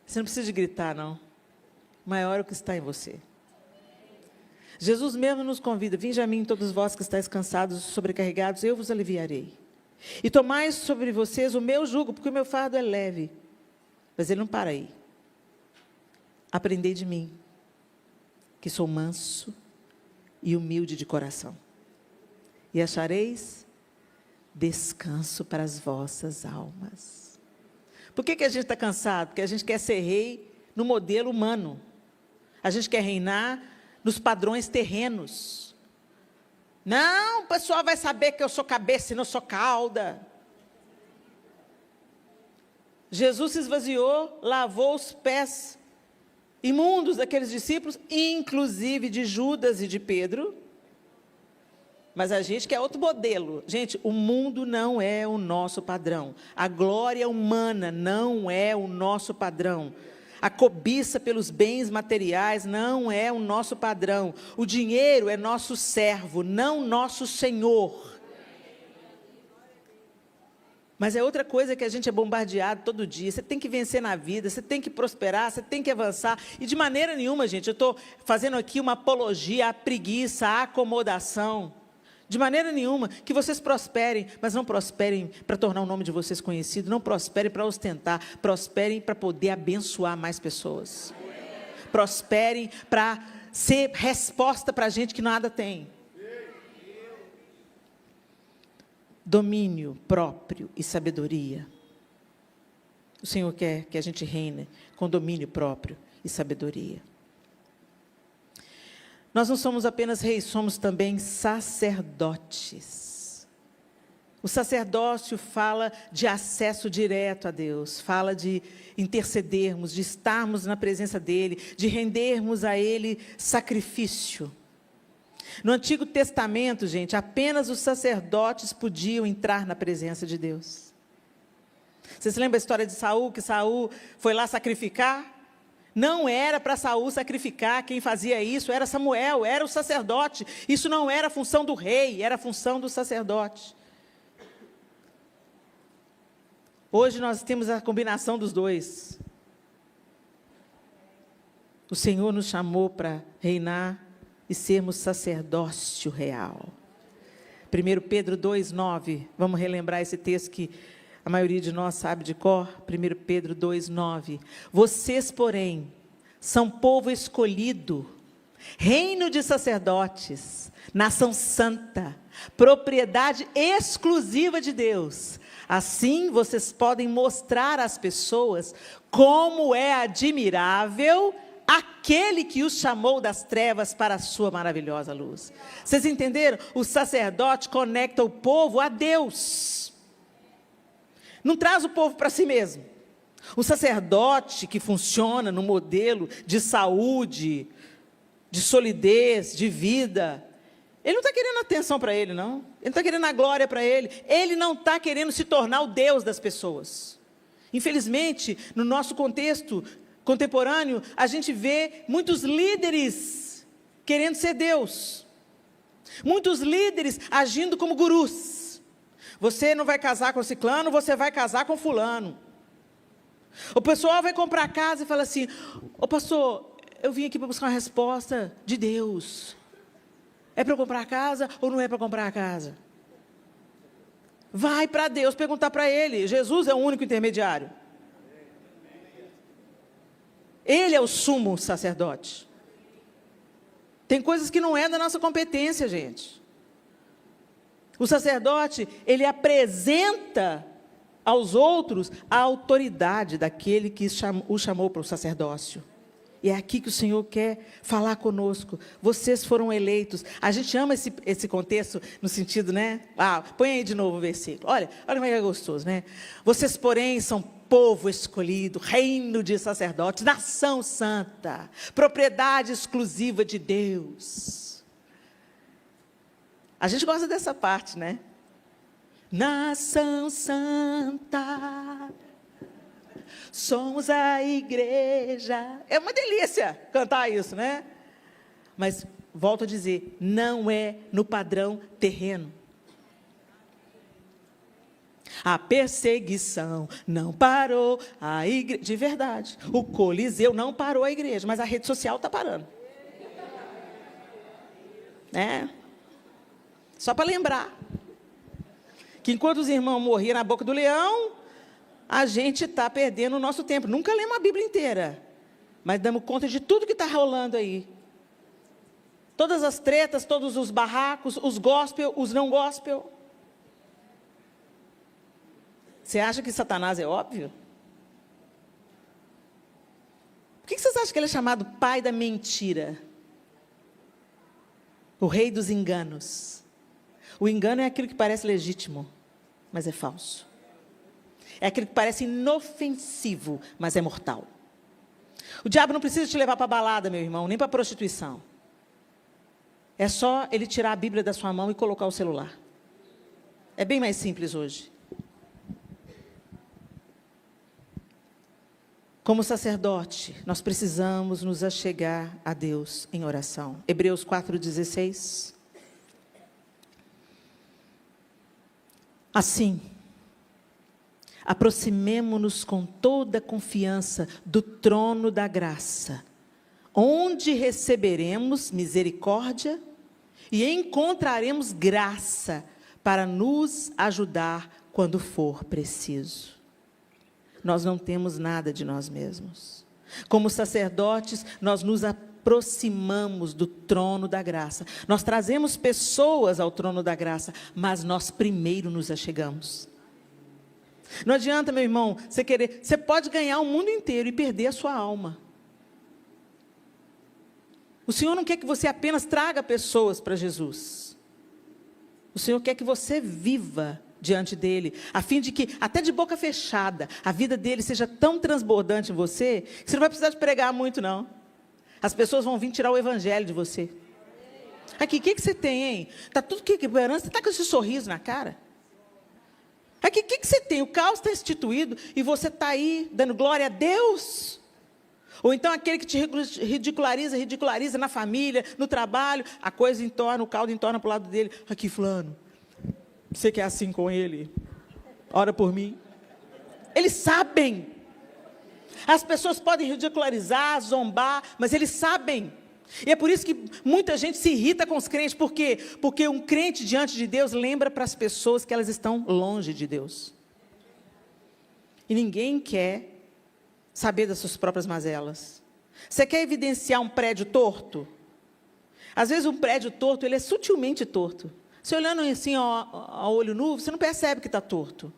Você não precisa de gritar, não. Maior é o que está em você. Jesus mesmo nos convida: vinde a mim todos vós que estáis cansados e sobrecarregados, eu vos aliviarei. E tomai sobre vocês o meu jugo, porque o meu fardo é leve. Mas Ele não para aí. Aprendei de mim, que sou manso e humilde de coração, e achareis descanso para as vossas almas. Por que a gente está cansado? Porque a gente quer ser rei no modelo humano. A gente quer reinar nos padrões terrenos. Não, o pessoal vai saber que eu sou cabeça e não sou cauda. Jesus se esvaziou, lavou os pés imundos daqueles discípulos, inclusive de Judas e de Pedro. Mas a gente quer outro modelo. Gente, o mundo não é o nosso padrão. A glória humana não é o nosso padrão. A cobiça pelos bens materiais não é o nosso padrão. O dinheiro é nosso servo, não nosso senhor. Mas é outra coisa que a gente é bombardeado todo dia. Você tem que vencer na vida, você tem que prosperar, você tem que avançar. E de maneira nenhuma, gente, eu estou fazendo aqui uma apologia à preguiça, à acomodação. De maneira nenhuma, que vocês prosperem, mas não prosperem para tornar o nome de vocês conhecido, não prosperem para ostentar, prosperem para poder abençoar mais pessoas. Prosperem para ser resposta para a gente que nada tem. Domínio próprio e sabedoria. O Senhor quer que a gente reine com domínio próprio e sabedoria. Nós não somos apenas reis, somos também sacerdotes. O sacerdócio fala de acesso direto a Deus, fala de intercedermos, de estarmos na presença dEle, de rendermos a Ele sacrifício. No Antigo Testamento, gente, apenas os sacerdotes podiam entrar na presença de Deus. Vocês lembram a história de Saul, que Saul foi lá sacrificar? Não era para Saul sacrificar, quem fazia isso era Samuel, era o sacerdote. Isso não era a função do rei, era a função do sacerdote. Hoje nós temos a combinação dos dois. O Senhor nos chamou para reinar e sermos sacerdócio real. 1 Pedro 2,9, vamos relembrar esse texto que a maioria de nós sabe de cor. 1 Pedro 2,9. Vocês, porém, são povo escolhido, reino de sacerdotes, nação santa, propriedade exclusiva de Deus. Assim, vocês podem mostrar às pessoas como é admirável aquele que os chamou das trevas para a sua maravilhosa luz. Vocês entenderam? O sacerdote conecta o povo a Deus. Não traz o povo para si mesmo. O sacerdote que funciona no modelo de saúde, de solidez, de vida. Ele não está querendo atenção para ele, não. Ele não está querendo a glória para ele. Ele não está querendo se tornar o Deus das pessoas. Infelizmente, no nosso contexto contemporâneo, a gente vê muitos líderes querendo ser Deus. Muitos líderes agindo como gurus. Você não vai casar com ciclano, você vai casar com fulano. O pessoal vai comprar casa e fala assim: ô pastor, eu vim aqui para buscar uma resposta de Deus. É para eu comprar a casa ou não é para comprar a casa? Vai para Deus perguntar para Ele. Jesus é o único intermediário. Ele é o sumo sacerdote. Tem coisas que não é da nossa competência, gente. O sacerdote, ele apresenta aos outros a autoridade daquele que o chamou para o sacerdócio. E é aqui que o Senhor quer falar conosco. Vocês foram eleitos. A gente ama esse contexto no sentido, né? Põe aí de novo o versículo. Olha como é gostoso, né? Vocês, porém, são povo escolhido, reino de sacerdotes, nação santa, propriedade exclusiva de Deus. A gente gosta dessa parte, né? Nação santa, somos a igreja. É uma delícia cantar isso, né? Mas, volto a dizer, não é no padrão terreno. A perseguição não parou a igreja. De verdade, o Coliseu não parou a igreja, mas a rede social está parando. Só para lembrar que enquanto os irmãos morriam na boca do leão, a gente está perdendo o nosso tempo. Nunca lemos a Bíblia inteira, mas damos conta de tudo que está rolando aí. Todas as tretas, todos os barracos, os gospel, os não gospel. Você acha que Satanás é óbvio? Por que vocês acham que ele é chamado pai da mentira? O rei dos enganos. O engano é aquilo que parece legítimo, mas é falso. É aquilo que parece inofensivo, mas é mortal. O diabo não precisa te levar para a balada, meu irmão, nem para a prostituição. É só ele tirar a Bíblia da sua mão e colocar o celular. É bem mais simples hoje. Como sacerdote, nós precisamos nos achegar a Deus em oração. Hebreus 4,16. Assim, aproximemo-nos com toda confiança do trono da graça, onde receberemos misericórdia e encontraremos graça para nos ajudar quando for preciso. Nós não temos nada de nós mesmos. Como sacerdotes, nós nos aproximamos do trono da graça. Nós trazemos pessoas ao trono da graça, mas nós primeiro nos achegamos. Não adianta, meu irmão, você pode ganhar o mundo inteiro e perder a sua alma. O Senhor não quer que você apenas traga pessoas para Jesus. O Senhor quer que você viva diante dele, a fim de que, até de boca fechada, a vida dele seja tão transbordante em você, que você não vai precisar de pregar muito, não. As pessoas vão vir tirar o evangelho de você. Aqui, o que você tem, hein? Está tudo quebrando, você está com esse sorriso na cara. Aqui, o que você tem? O caos está instituído e você está aí dando glória a Deus? Ou então aquele que te ridiculariza na família, no trabalho, a coisa entorna, o caldo entorna para o lado dele. Aqui, fulano, você que é assim com ele, ora por mim. Eles sabem. As pessoas podem ridicularizar, zombar, mas eles sabem. E é por isso que muita gente se irrita com os crentes. Por quê? Porque um crente diante de Deus lembra para as pessoas que elas estão longe de Deus. E ninguém quer saber das suas próprias mazelas. Você quer evidenciar um prédio torto? Às vezes um prédio torto, ele é sutilmente torto. Você olhando assim ao olho nu, você não percebe que está torto.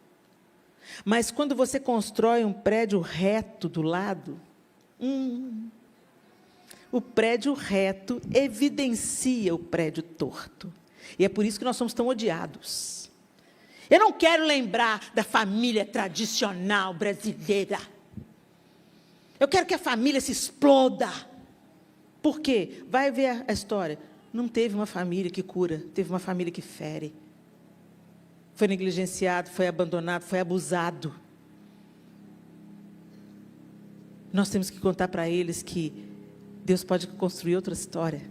Mas quando você constrói um prédio reto do lado, o prédio reto evidencia o prédio torto. E é por isso que nós somos tão odiados. Eu não quero lembrar da família tradicional brasileira. Eu quero que a família se exploda. Por quê? Vai ver a história. Não teve uma família que cura, teve uma família que fere. Foi negligenciado, foi abandonado, foi abusado. Nós temos que contar para eles que Deus pode construir outra história.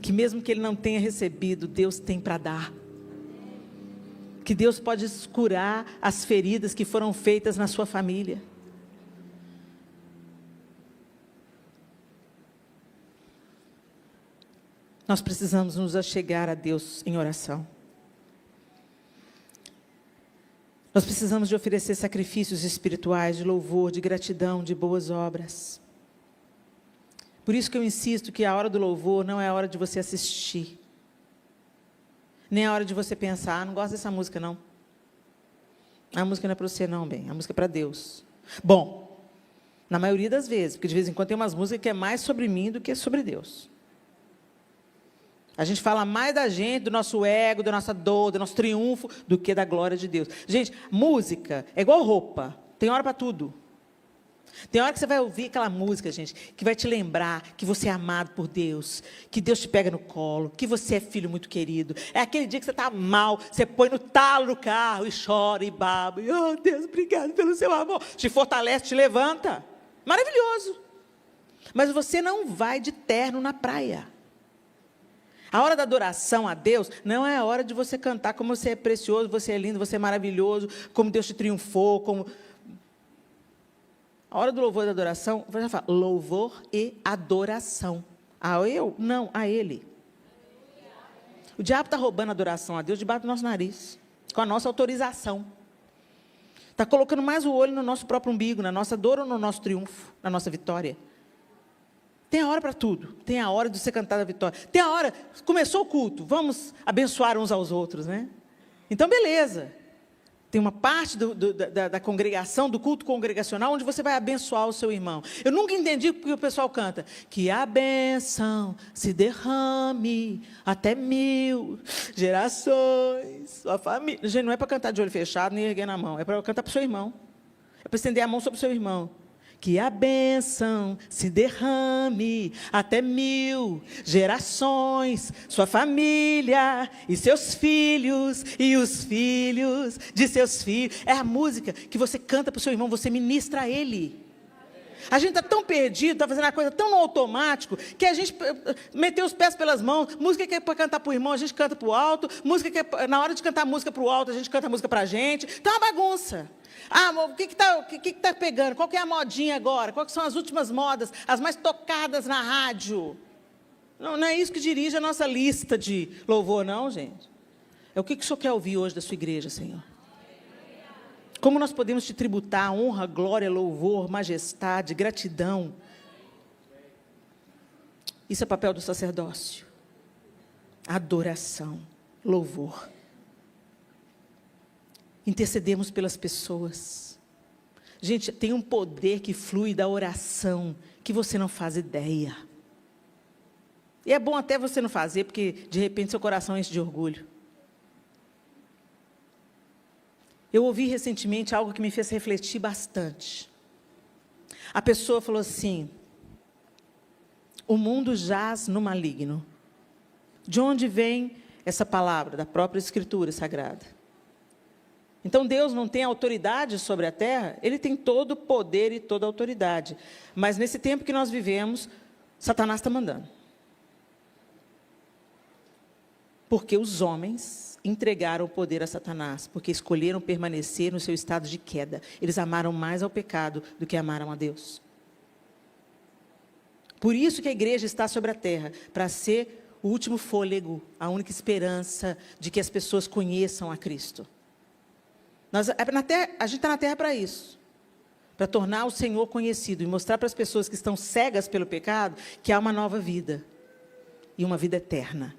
Que mesmo que ele não tenha recebido, Deus tem para dar. Que Deus pode curar as feridas que foram feitas na sua família. Nós precisamos nos achegar a Deus em oração. Nós precisamos de oferecer sacrifícios espirituais, de louvor, de gratidão, de boas obras. Por isso que eu insisto que a hora do louvor não é a hora de você assistir. Nem a hora de você pensar, não gosto dessa música não. A música não é para você não, bem, a música é para Deus. Bom, na maioria das vezes, porque de vez em quando tem umas músicas que é mais sobre mim do que sobre Deus. A gente fala mais da gente, do nosso ego, da nossa dor, do nosso triunfo, do que da glória de Deus. Gente, música é igual roupa, tem hora para tudo. Tem hora que você vai ouvir aquela música, gente, que vai te lembrar que você é amado por Deus, que Deus te pega no colo, que você é filho muito querido. É aquele dia que você está mal, você põe no talo no carro e chora e baba. E, oh, Deus, obrigado pelo seu amor. Te fortalece, te levanta. Maravilhoso. Mas você não vai de terno na praia. A hora da adoração a Deus não é a hora de você cantar como você é precioso, você é lindo, você é maravilhoso, como Deus te triunfou, como... A hora do louvor e da adoração, você fala, louvor e adoração. A eu? Não, a Ele. O diabo está roubando a adoração a Deus debaixo do nosso nariz, com a nossa autorização. Está colocando mais o olho no nosso próprio umbigo, na nossa dor ou no nosso triunfo, na nossa vitória. Tem a hora para tudo. Tem a hora de você cantar a vitória. Tem a hora, começou o culto, vamos abençoar uns aos outros, né? Então, beleza. Tem uma parte da congregação, do culto congregacional, onde você vai abençoar o seu irmão. Eu nunca entendi porque o pessoal canta. Que a bênção se derrame até 1000 gerações. Sua família. Gente, não é para cantar de olho fechado, nem erguendo a mão. É para cantar para o seu irmão. É para estender a mão sobre o seu irmão. Que a bênção se derrame até 1000 gerações, sua família e seus filhos e os filhos de seus filhos. É a música que você canta para o seu irmão, você ministra a ele. A gente está tão perdido, está fazendo a coisa tão no automático, que a gente meteu os pés pelas mãs. Música que é para cantar para o irmão, a gente canta para o alto. Música que é, na hora de cantar música para o alto, a gente canta música para a gente. Está uma bagunça. Ah, o que está pegando? Qual que é a modinha agora? Quais são as últimas modas, as mais tocadas na rádio? Não é isso que dirige a nossa lista de louvor, não, gente. É o que o Senhor quer ouvir hoje da sua igreja, Senhor? Como nós podemos te tributar honra, glória, louvor, majestade, gratidão? Isso é papel do sacerdócio. Adoração, louvor. Intercedemos pelas pessoas. Gente, tem um poder que flui da oração que você não faz ideia. E é bom até você não fazer, porque de repente seu coração enche de orgulho. Eu ouvi recentemente algo que me fez refletir bastante. A pessoa falou assim: o mundo jaz no maligno. De onde vem essa palavra? Da própria Escritura Sagrada. Então, Deus não tem autoridade sobre a terra? Ele tem todo o poder e toda a autoridade. Mas, nesse tempo que nós vivemos, Satanás está mandando. Porque os homens entregaram o poder a Satanás, porque escolheram permanecer no seu estado de queda. Eles amaram mais ao pecado do que amaram a Deus. Por isso que a igreja está sobre a terra, para ser o último fôlego, a única esperança de que as pessoas conheçam a Cristo. A gente está na terra para isso, para tornar o Senhor conhecido e mostrar para as pessoas que estão cegas pelo pecado que há uma nova vida e uma vida eterna,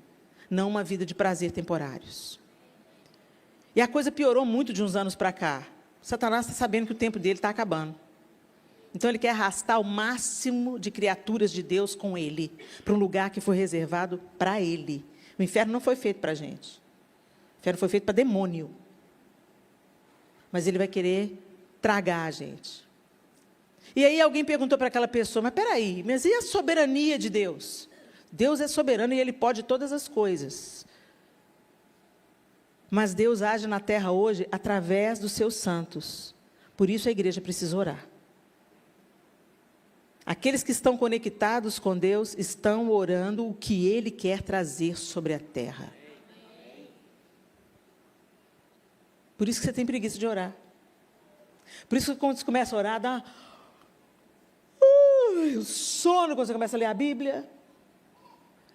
não uma vida de prazer temporários. E a coisa piorou muito de uns anos para cá. Satanás está sabendo que o tempo dele está acabando. Então ele quer arrastar o máximo de criaturas de Deus com ele, para um lugar que foi reservado para ele. O inferno não foi feito para a gente. O inferno foi feito para demônio. Mas ele vai querer tragar a gente. E aí alguém perguntou para aquela pessoa, mas peraí, mas e a soberania de Deus? Deus é soberano e Ele pode todas as coisas. Mas Deus age na terra hoje através dos seus santos. Por isso a igreja precisa orar. Aqueles que estão conectados com Deus estão orando o que Ele quer trazer sobre a terra. Por isso que você tem preguiça de orar. Por isso que quando você começa a orar, dá o sono quando você começa a ler a Bíblia.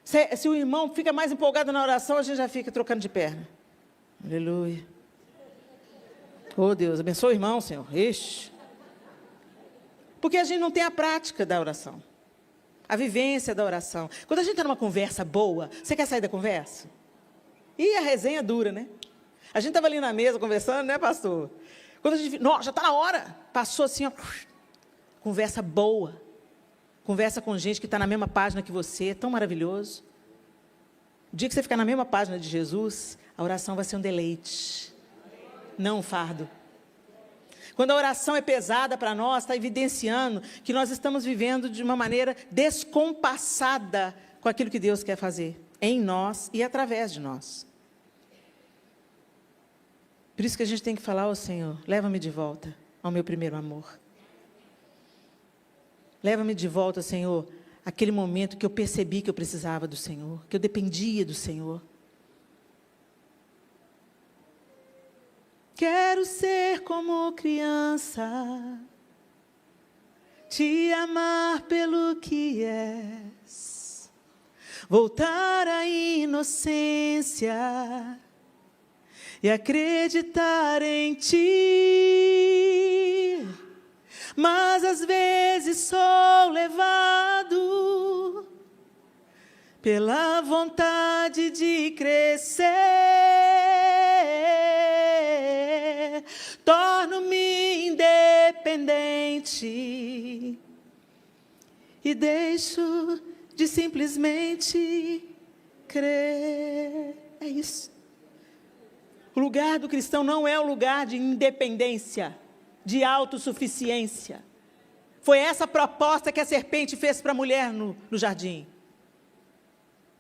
Se o irmão fica mais empolgado na oração, a gente já fica trocando de perna. Aleluia. Oh Deus, abençoa o irmão, Senhor. Ixi. Porque a gente não tem a prática da oração. A vivência da oração. Quando a gente está numa conversa boa, você quer sair da conversa? E a resenha dura, né? A gente estava ali na mesa conversando, né, pastor? Quando a gente... Nossa, já está na hora. Passou assim, ó. Conversa boa. Conversa com gente que está na mesma página que você. É tão maravilhoso. O dia que você ficar na mesma página de Jesus, a oração vai ser um deleite. Não um fardo. Quando a oração é pesada para nós, está evidenciando que nós estamos vivendo de uma maneira descompassada com aquilo que Deus quer fazer em nós e através de nós. Por isso que a gente tem que falar ao Senhor, leva-me de volta ao meu primeiro amor. Leva-me de volta, Senhor, aquele momento que eu percebi que eu precisava do Senhor, que eu dependia do Senhor. Quero ser como criança, te amar pelo que és, voltar à inocência e acreditar em ti. Mas às vezes sou levado pela vontade de crescer. Torno-me independente e deixo de simplesmente crer. É isso. O lugar do cristão não é o lugar de independência, de autossuficiência. Foi essa a proposta que a serpente fez para a mulher no jardim.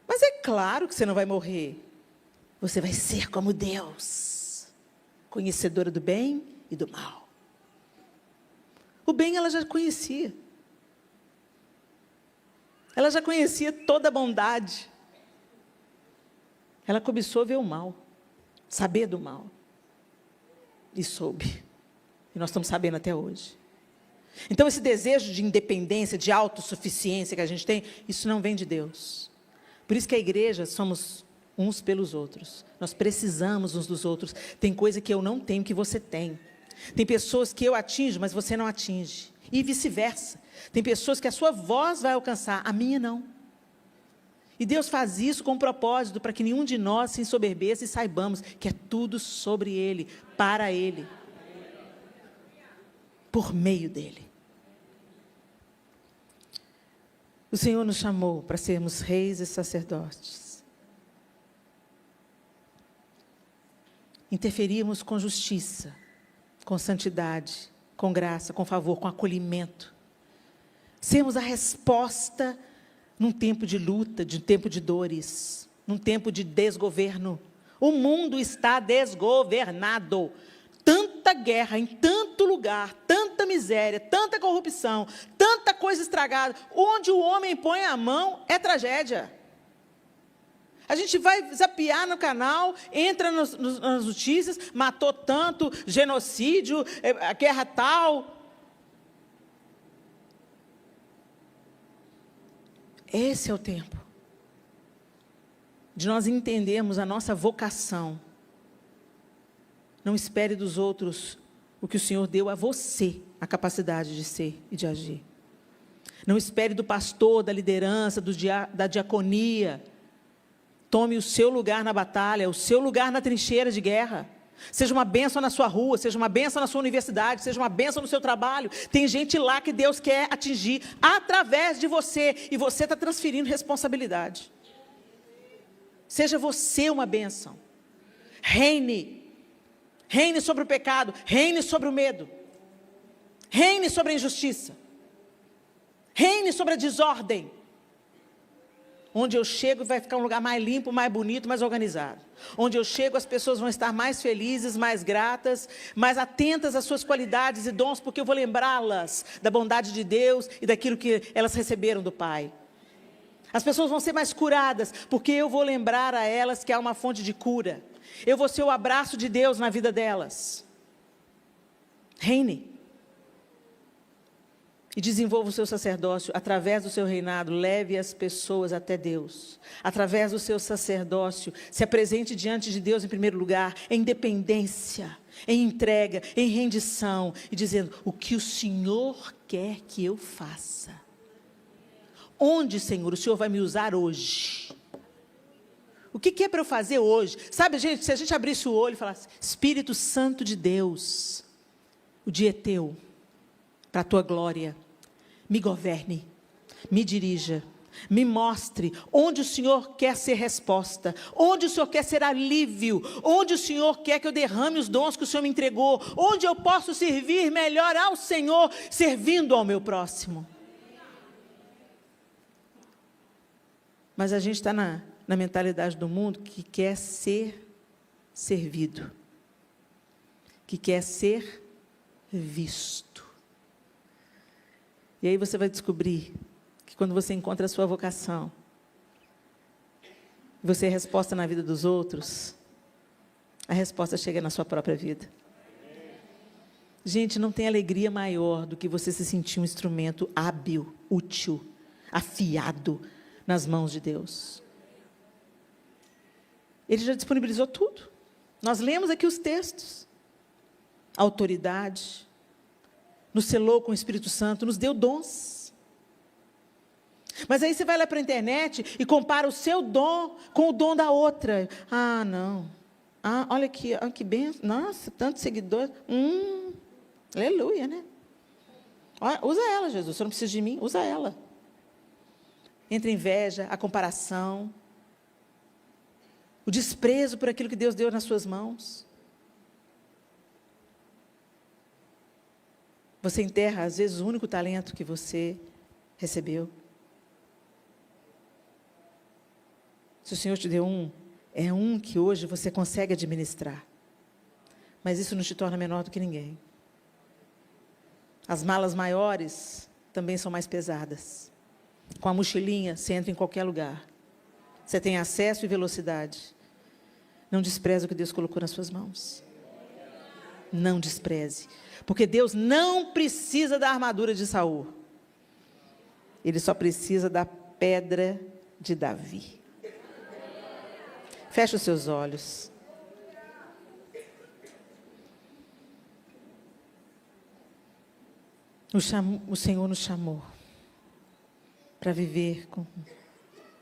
Mas é claro que você não vai morrer. Você vai ser como Deus, conhecedora do bem e do mal. O bem ela já conhecia. Ela já conhecia toda a bondade. Ela cobiçou ver o mal, saber do mal. E soube. E nós estamos sabendo até hoje. Então esse desejo de independência, de autossuficiência que a gente tem, isso não vem de Deus. Por isso que a igreja somos uns pelos outros. Nós precisamos uns dos outros. Tem coisa que eu não tenho que você tem. Tem pessoas que eu atinjo, mas você não atinge. E vice-versa. Tem pessoas que a sua voz vai alcançar, a minha não. E Deus faz isso com um propósito, para que nenhum de nós se ensoberbeça e saibamos que é tudo sobre Ele, para Ele. Por meio dEle. O Senhor nos chamou para sermos reis e sacerdotes. Interferirmos com justiça, com santidade, com graça, com favor, com acolhimento. Sermos a resposta num tempo de luta, de tempo de dores, num tempo de desgoverno. O mundo está desgovernado. Tanta guerra em tanto lugar, tanta miséria, tanta corrupção, tanta coisa estragada. Onde o homem põe a mão é tragédia. A gente vai zapear no canal, entra nas notícias, matou tanto, genocídio, a guerra tal. Esse é o tempo de nós entendermos a nossa vocação. Não espere dos outros o que o Senhor deu a você, a capacidade de ser e de agir. Não espere do pastor, da liderança, da diaconia. Tome o seu lugar na batalha, o seu lugar na trincheira de guerra. Seja uma bênção na sua rua, seja uma bênção na sua universidade, seja uma bênção no seu trabalho. Tem gente lá que Deus quer atingir através de você, e você está transferindo responsabilidade. Seja você uma bênção. Reine. Reine sobre o pecado, reine sobre o medo. Reine sobre a injustiça. Reine sobre a desordem. Onde eu chego vai ficar um lugar mais limpo, mais bonito, mais organizado. Onde eu chego as pessoas vão estar mais felizes, mais gratas, mais atentas às suas qualidades e dons, porque eu vou lembrá-las da bondade de Deus e daquilo que elas receberam do Pai. As pessoas vão ser mais curadas, porque eu vou lembrar a elas que há uma fonte de cura. Eu vou ser o abraço de Deus na vida delas. Reine. E desenvolva o seu sacerdócio, através do seu reinado, leve as pessoas até Deus. Através do seu sacerdócio, se apresente diante de Deus em primeiro lugar, em dependência, em entrega, em rendição, e dizendo, o que o Senhor quer que eu faça? Onde, Senhor, o Senhor vai me usar hoje? O que é para eu fazer hoje? Sabe, gente, se a gente abrisse o olho e falasse, Espírito Santo de Deus, o dia é teu. Para a tua glória, me governe, me dirija, me mostre onde o Senhor quer ser resposta, onde o Senhor quer ser alívio, onde o Senhor quer que eu derrame os dons que o Senhor me entregou, onde eu posso servir melhor ao Senhor, servindo ao meu próximo. Mas a gente está na mentalidade do mundo que quer ser servido, que quer ser visto. E aí você vai descobrir que quando você encontra a sua vocação, você é resposta na vida dos outros, a resposta chega na sua própria vida. Gente, não tem alegria maior do que você se sentir um instrumento hábil, útil, afiado nas mãos de Deus. Ele já disponibilizou tudo. Nós lemos aqui os textos. Autoridade, nos selou com o Espírito Santo, nos deu dons. Mas aí você vai lá para a internet e compara o seu dom com o dom da outra. Ah, não. Ah, olha aqui, que benção. Nossa, tantos seguidores. Aleluia, né? Olha, usa ela, Jesus. Você não precisa de mim, usa ela. Entre a inveja, a comparação, o desprezo por aquilo que Deus deu nas suas mãos. Você enterra, às vezes, o único talento que você recebeu. Se o Senhor te deu é um que hoje você consegue administrar. Mas isso não te torna menor do que ninguém. As malas maiores também são mais pesadas. Com a mochilinha, você entra em qualquer lugar. Você tem acesso e velocidade. Não despreze o que Deus colocou nas suas mãos. Não despreze. Porque Deus não precisa da armadura de Saul. Ele só precisa da pedra de Davi. Feche os seus olhos. O Senhor nos chamou para viver com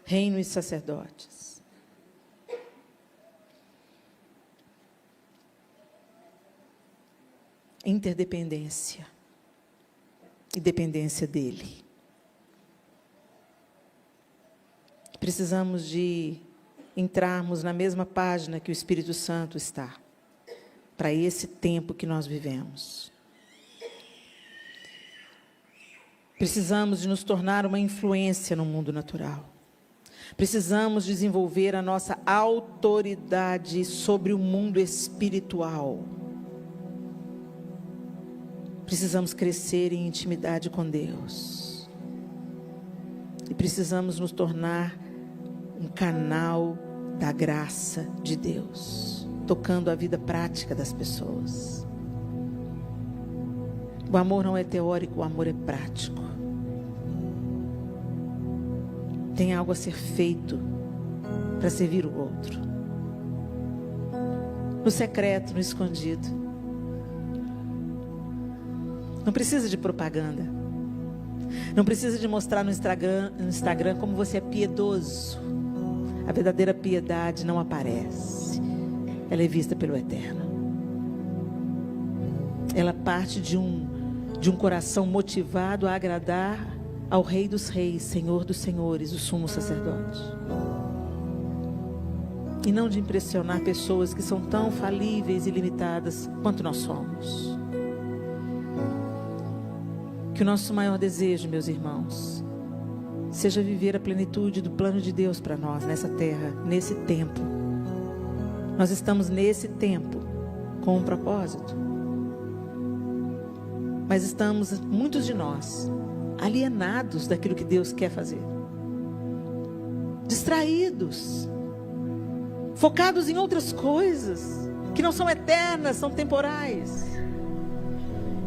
reino e sacerdotes. Interdependência e dependência dEle. Precisamos de entrarmos na mesma página que o Espírito Santo está, para esse tempo que nós vivemos. Precisamos de nos tornar uma influência no mundo natural. Precisamos desenvolver a nossa autoridade sobre o mundo espiritual. Precisamos crescer em intimidade com Deus. E precisamos nos tornar um canal da graça de Deus, tocando a vida prática das pessoas. O amor não é teórico, o amor é prático. Tem algo a ser feito para servir o outro. No secreto, no escondido. Não precisa de propaganda. Não precisa de mostrar no Instagram como você é piedoso. A verdadeira piedade não aparece. Ela é vista pelo Eterno. Ela parte de um coração motivado a agradar ao Rei dos Reis, Senhor dos Senhores, o sumo sacerdote. E não de impressionar pessoas que são tão falíveis e limitadas quanto nós somos. Que o nosso maior desejo, meus irmãos, seja viver a plenitude do plano de Deus para nós nessa terra, nesse tempo. Nós estamos nesse tempo com um propósito, mas estamos, muitos de nós, alienados daquilo que Deus quer fazer, distraídos, focados em outras coisas que não são eternas, são temporais.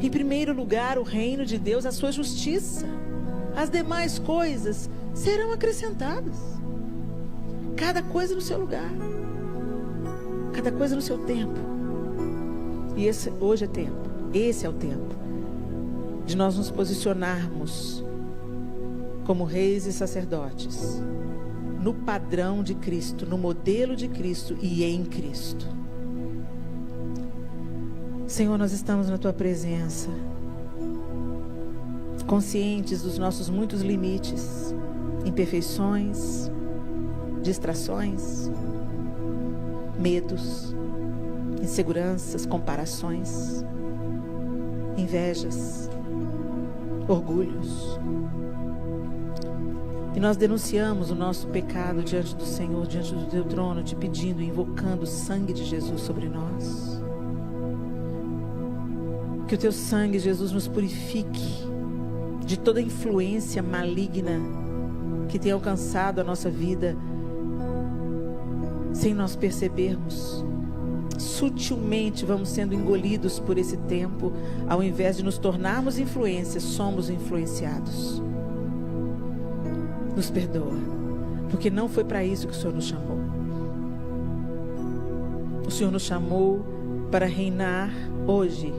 Em primeiro lugar, o reino de Deus, a sua justiça. As demais coisas serão acrescentadas. Cada coisa no seu lugar. Cada coisa no seu tempo. E hoje é tempo. Esse é o tempo de nós nos posicionarmos como reis e sacerdotes no padrão de Cristo, no modelo de Cristo e em Cristo. Senhor, nós estamos na Tua presença, conscientes dos nossos muitos limites, imperfeições, distrações, medos, inseguranças, comparações, invejas, orgulhos. E nós denunciamos o nosso pecado diante do Senhor, diante do Teu trono, te pedindo, invocando o sangue de Jesus sobre nós. Que o Teu sangue, Jesus, nos purifique de toda influência maligna que tem alcançado a nossa vida sem nós percebermos. Sutilmente vamos sendo engolidos por esse tempo, ao invés de nos tornarmos influência, somos influenciados. Nos perdoa, porque não foi para isso que o Senhor nos chamou. O Senhor nos chamou para reinar hoje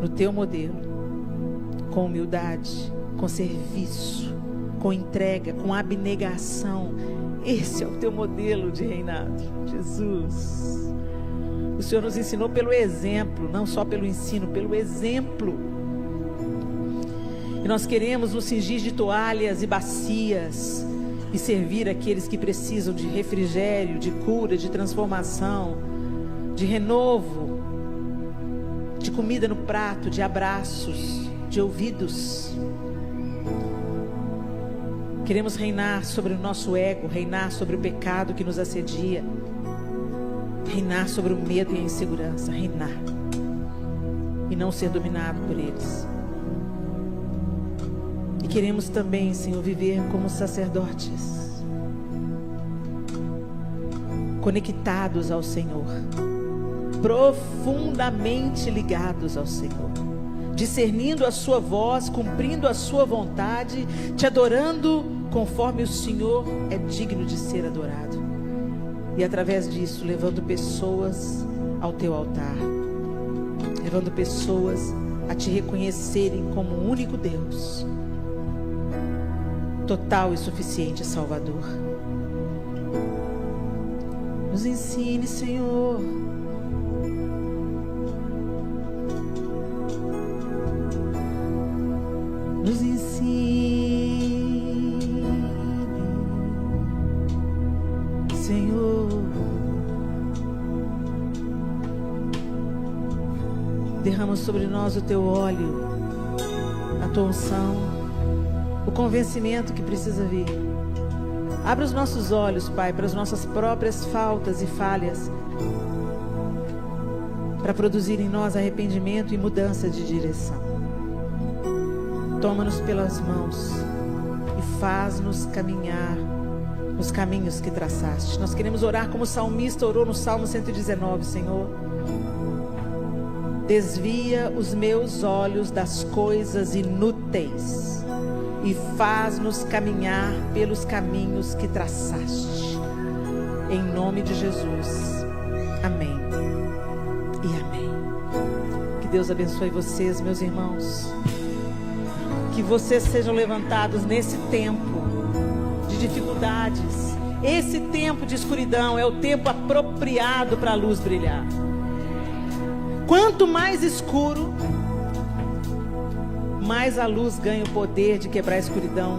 no Teu modelo, com humildade, com serviço, com entrega, com abnegação. Esse é o Teu modelo de reinado, Jesus. O Senhor nos ensinou pelo exemplo, não só pelo ensino, pelo exemplo. E nós queremos nos cingir de toalhas e bacias e servir aqueles que precisam de refrigério, de cura, de transformação, de renovo, de comida no prato, de abraços, de ouvidos. Queremos reinar sobre o nosso ego, reinar sobre o pecado que nos assedia, reinar sobre o medo e a insegurança, reinar e não ser dominado por eles. E queremos também, Senhor, viver como sacerdotes, conectados ao Senhor, profundamente ligados ao Senhor, discernindo a sua voz, cumprindo a sua vontade, te adorando conforme o Senhor é digno de ser adorado. E através disso, levando pessoas ao teu altar, levando pessoas a te reconhecerem como o único Deus, total e suficiente Salvador. Nos ensine, Senhor, nos ensine, Senhor. Derrama sobre nós o teu óleo, a tua unção, o convencimento que precisa vir. Abre os nossos olhos, Pai, para as nossas próprias faltas e falhas, para produzir em nós arrependimento e mudança de direção. Toma-nos pelas mãos e faz-nos caminhar nos caminhos que traçaste. Nós queremos orar como o salmista orou no Salmo 119, Senhor. Desvia os meus olhos das coisas inúteis e faz-nos caminhar pelos caminhos que traçaste. Em nome de Jesus. Amém e amém. Que Deus abençoe vocês, meus irmãos. Que vocês sejam levantados nesse tempo de dificuldades. Esse tempo de escuridão é o tempo apropriado para a luz brilhar. Quanto mais escuro, mais a luz ganha o poder de quebrar a escuridão,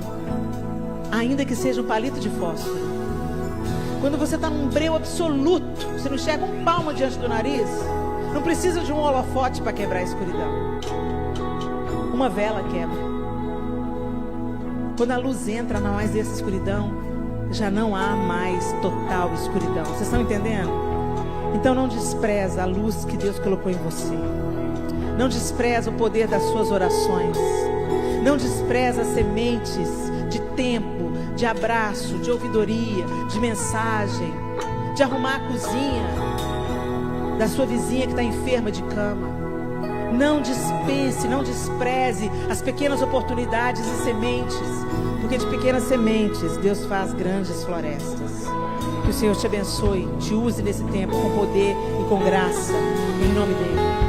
ainda que seja um palito de fósforo. Quando você está num breu absoluto, você não enxerga um palmo diante do nariz, não precisa de um holofote para quebrar a escuridão. uma vela quebra. Quando a luz entra, não há mais essa escuridão, já não há mais total escuridão. Vocês estão entendendo? Então não despreza a luz que Deus colocou em você. Não despreza o poder das suas orações. Não despreza as sementes de tempo, de abraço, de ouvidoria, de mensagem, de arrumar a cozinha da sua vizinha que está enferma de cama. Não dispense, não despreze as pequenas oportunidades e sementes, porque de pequenas sementes Deus faz grandes florestas. Que o Senhor te abençoe, te use nesse tempo com poder e com graça, em nome dele.